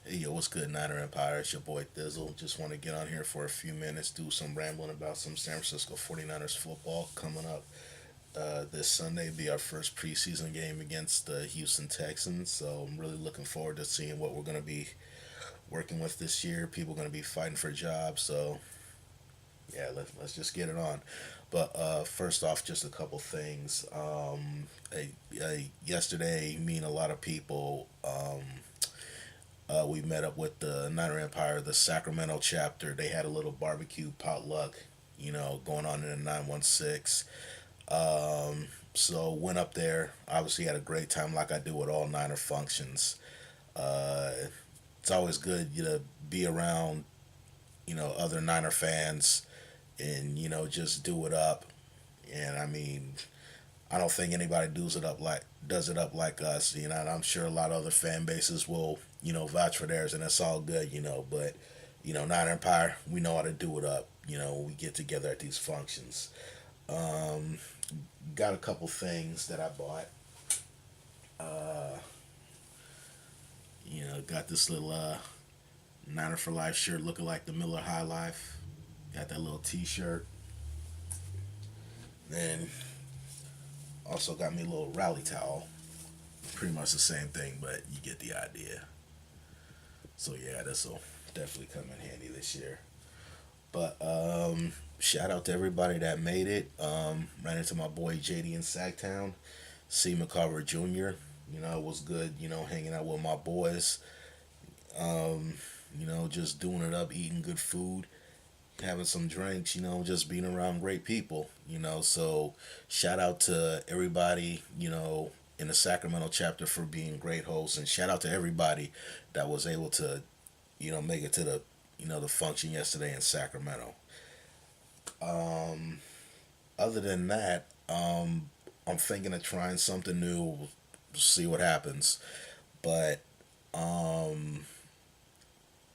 Hey, yo, what's good, Niner Empire? It's your boy Thizzle. Just want to get on here for a few minutes, do some rambling about some San Francisco 49ers football coming up this Sunday. Be our first preseason game against the Houston Texans. So I'm really looking forward to seeing what we're going to be working with this year. People going to be fighting for jobs. So, yeah, let's just get it on. But first off, just a couple things. Yesterday, me and a lot of people. We met up with the Niner Empire, the Sacramento chapter. They had a little barbecue potluck, going on in the 916. So went up there. Obviously had a great time, like I do with all Niner functions. Uh, it's always good, to be around, other Niner fans, and just do it up. And I mean, I don't think anybody does it up like us. And I'm sure a lot of other fan bases will, vouch for theirs, and that's all good. But Nine Empire, we know how to do it up. We get together at these functions. Um, got a couple things that I bought. Uh, got this little Niner for Life shirt looking like the Miller High Life. Got that little T-shirt. Then also got me a little rally towel. Pretty much the same thing, but you get the idea. So yeah, this will definitely come in handy this year. But shout out to everybody that made it. Ran into my boy JD in Sacktown, C. McCarver Jr. It was good. Hanging out with my boys. Um, just doing it up, eating good food, having some drinks. Just being around great people. So shout out to everybody. In the Sacramento chapter for being great hosts, and shout out to everybody that was able to make it to the function yesterday in Sacramento. Um, Other than that, I'm thinking of trying something new. See what happens. But um,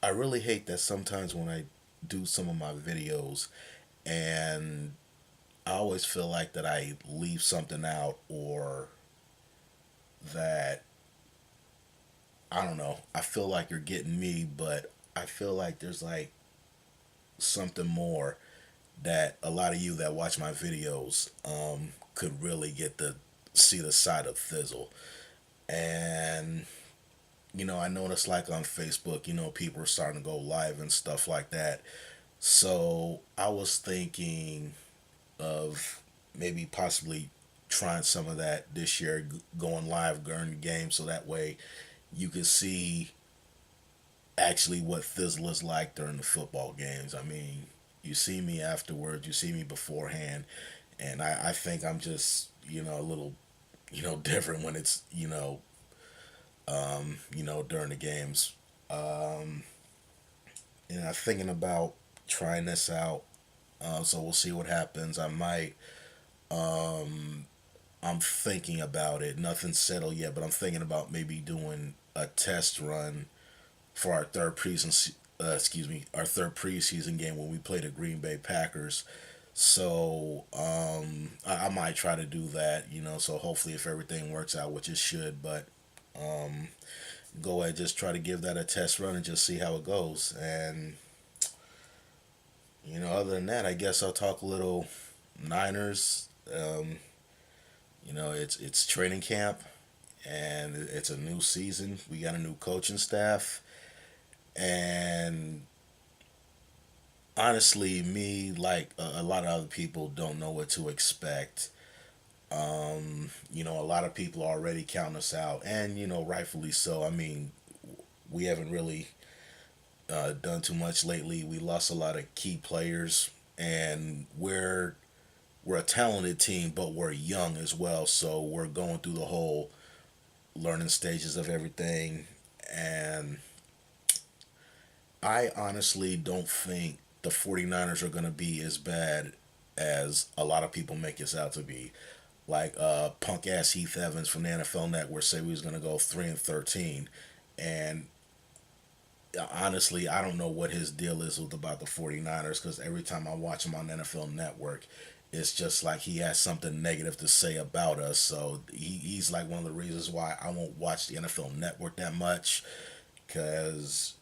I really hate that sometimes when I do some of my videos, and I always feel like that I leave something out, or that I don't know. I feel like you're getting me, but I feel like there's like something more that a lot of you that watch my videos could really get to see the side of Thizzle. And I noticed like on Facebook, people are starting to go live and stuff like that. So I was thinking of maybe possibly trying some of that this year, going live during the game, so that way you can see actually what Thizzle is like during the football games. I mean, you see me afterwards, you see me beforehand, and I think I'm just, a little, different when it's, during the games. Um, and I'm thinking about trying this out. So we'll see what happens. I might. Um, I'm thinking about it. Nothing's settled yet, but I'm thinking about maybe doing a test run for our third preseason. Our third preseason game when we play the Green Bay Packers. So I might try to do that. So hopefully, if everything works out, which it should, but um, go ahead, just try to give that a test run and just see how it goes. And other than that, I guess I'll talk a little Niners. It's training camp, and it's a new season. We got a new coaching staff, and honestly, me like a lot of other people don't know what to expect. A lot of people already count us out, and rightfully so. I mean, we haven't really done too much lately. We lost a lot of key players, and we're a talented team, but we're young as well. So we're going through the whole learning stages of everything, and I honestly don't think the 49ers are going to be as bad as a lot of people make us out to be. Like punk ass Heath Evans from the NFL Network said we was going to go 3-13, and honestly, I don't know what his deal is with about the 49ers, because every time I watch him on the NFL Network, it's just like he has something negative to say about us. So he's like one of the reasons why I won't watch the NFL Network that much. because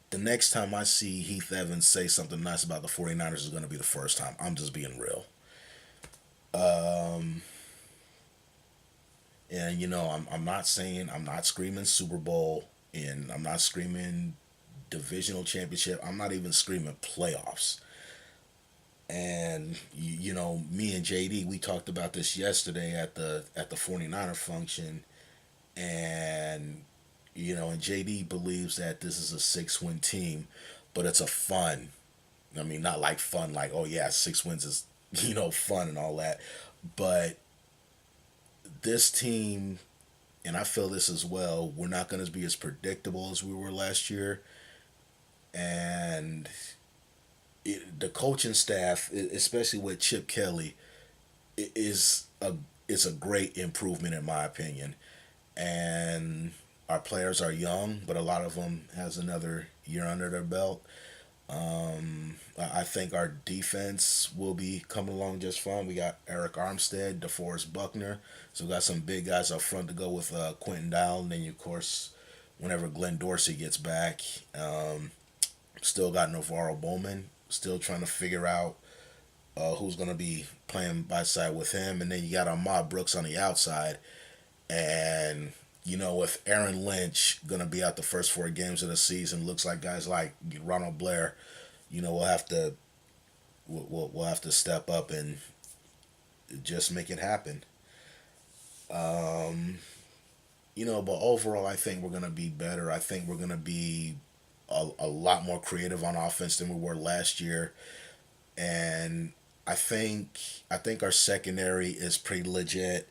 the next time I see Heath Evans say something nice about the 49ers is going to be the first time. I'm just being real. Um, and, I'm not saying, I'm not screaming Super Bowl, and I'm not screaming divisional championship. I'm not even screaming playoffs. And me and JD, we talked about this yesterday at the 49er function, and and JD believes that this is a 6-win team, but it's a fun. I mean, not like fun, like, oh yeah, 6 wins is fun and all that, but this team, and I feel this as well, we're not going to be as predictable as we were last year, and the coaching staff, especially with Chip Kelly, is a great improvement in my opinion. And our players are young, but a lot of them has another year under their belt. I think our defense will be coming along just fine. We got Eric Armstead, DeForest Buckner, so we got some big guys up front to go with Quentin Dowell. And then of course, whenever Glenn Dorsey gets back, still got Navarro Bowman. Still trying to figure out who's going to be playing by side with him. And then you got Ahmad Brooks on the outside. And with Aaron Lynch gonna be out the first 4 games of the season, looks like guys like Ronald Blair, we'll have to we'll have to step up and just make it happen. Um, but overall, I think we're gonna be better. I think we're gonna be a lot more creative on offense than we were last year, and I think our secondary is pretty legit.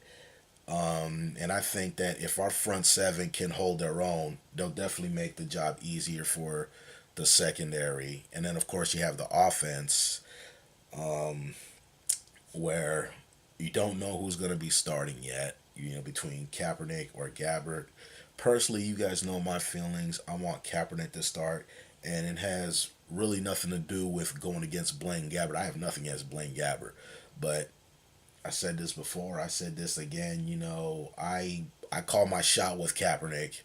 And I think that if our front seven can hold their own, they'll definitely make the job easier for the secondary. And then, of course, you have the offense, um, where you don't know who's going to be starting yet, between Kaepernick or Gabbert. Personally, you guys know my feelings. I want Kaepernick to start, and it has really nothing to do with going against Blaine Gabbert. I have nothing against Blaine Gabbert, but I said this before. I said this again. I call my shot with Kaepernick,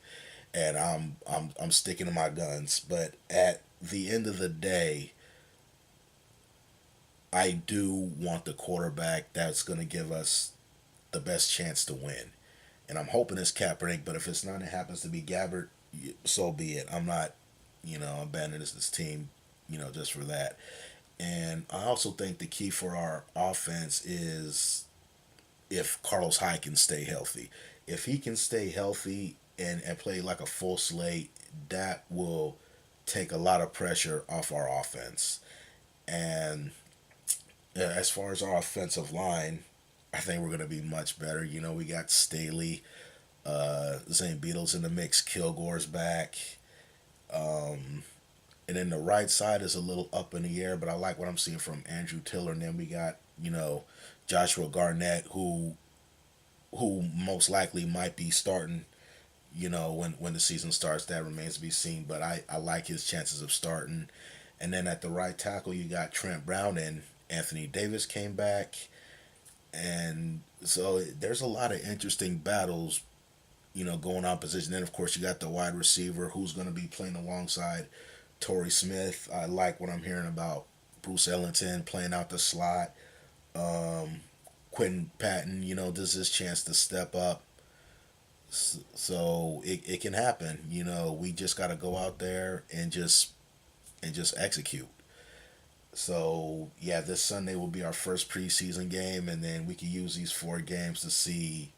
and I'm sticking to my guns. But at the end of the day, I do want the quarterback that's going to give us the best chance to win, and I'm hoping it's Kaepernick. But if it's not, it happens to be Gabbert. So be it. I'm not, abandoning this team, just for that. And I also think the key for our offense is if Carlos Hyde can stay healthy. If he can stay healthy and play like a full slate, that will take a lot of pressure off our offense. And as far as our offensive line, I think we're going to be much better. We got Staley, Zane Beatles in the mix, Kilgore's back. Um, and then the right side is a little up in the air, but I like what I'm seeing from Andrew Tiller. And then we got, Joshua Garnett, who most likely might be starting, when the season starts. That remains to be seen, but I like his chances of starting. And then at the right tackle, you got Trent Brown, and Anthony Davis came back. And so there's a lot of interesting battles, going on position. Then, of course, you got the wide receiver who's going to be playing alongside Torrey Smith. I like what I'm hearing about Bruce Ellington playing out the slot. Um, Quentin Patton, this is his chance to step up. So it can happen. We just got to go out there and just execute. So yeah, this Sunday will be our first preseason game, and then we can use these 4 games to see,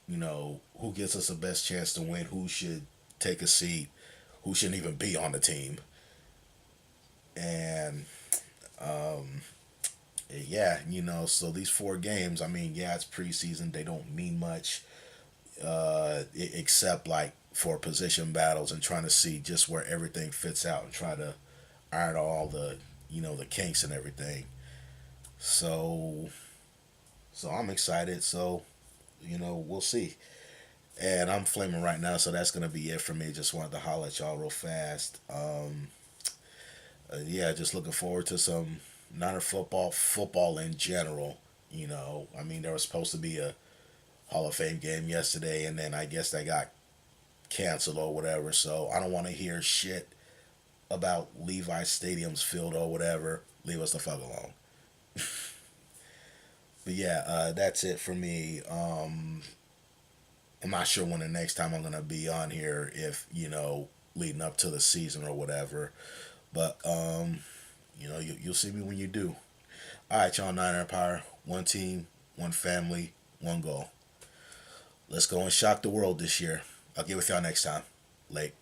who gives us the best chance to win, who should take a seat, who shouldn't even be on the team, and um, yeah, so these 4 games, I mean, yeah, it's preseason. They don't mean much, except like for position battles and trying to see just where everything fits out and try to iron all the kinks and everything. So, so I'm excited. So, we'll see. And I'm flaming right now, so that's gonna be it for me. Just wanted to holler at y'all real fast. Yeah, just looking forward to some Niner football, football in general. I mean, there was supposed to be a Hall of Fame game yesterday, and then I guess they got canceled or whatever. So I don't want to hear shit about Levi Stadium's filled or whatever. Leave us the fuck alone. But yeah, that's it for me. I'm not sure when the next time I'm gonna be on here, if leading up to the season or whatever. But you'll see me when you do. All right, y'all. Nine Empire, one team, one family, one goal. Let's go and shock the world this year. I'll get with y'all next time. Late.